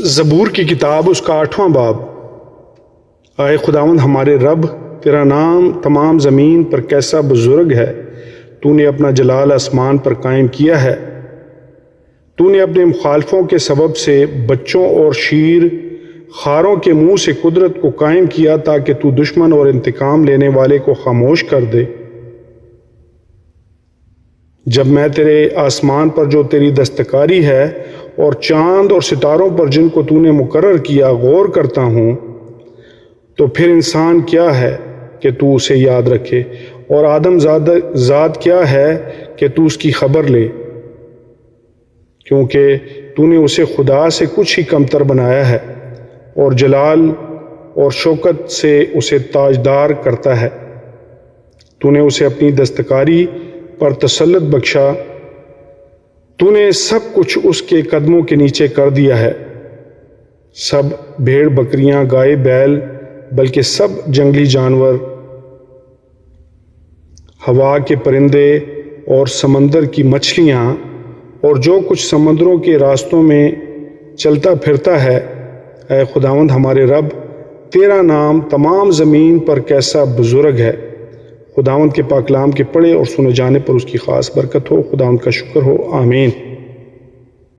زبور کی کتاب اس کا 8واں باب۔ اے خداوند ہمارے رب، تیرا نام تمام زمین پر کیسا بزرگ ہے۔ تو نے اپنا جلال آسمان پر قائم کیا ہے۔ تو نے اپنے مخالفوں کے سبب سے بچوں اور شیر خاروں کے منہ سے قدرت کو قائم کیا، تاکہ تو دشمن اور انتقام لینے والے کو خاموش کر دے۔ جب میں تیرے آسمان پر جو تیری دستکاری ہے اور چاند اور ستاروں پر جن کو تو نے مقرر کیا غور کرتا ہوں، تو پھر انسان کیا ہے کہ تو اسے یاد رکھے، اور آدم ذات کیا ہے کہ تو اس کی خبر لے، کیونکہ تو نے اسے خدا سے کچھ ہی کمتر بنایا ہے، اور جلال اور شوکت سے اسے تاجدار کرتا ہے۔ تو نے اسے اپنی دستکاری پر تسلط بخشا۔ تو نے سب کچھ اس کے قدموں کے نیچے کر دیا ہے، سب بھیڑ بکریاں، گائے بیل، بلکہ سب جنگلی جانور، ہوا کے پرندے اور سمندر کی مچھلیاں، اور جو کچھ سمندروں کے راستوں میں چلتا پھرتا ہے۔ اے خداوند ہمارے رب، تیرا نام تمام زمین پر کیسا بزرگ ہے۔ خداوند کے پاک کلام کے پڑھے اور سنے جانے پر اس کی خاص برکت ہو۔ خداوند کا شکر ہو، آمین۔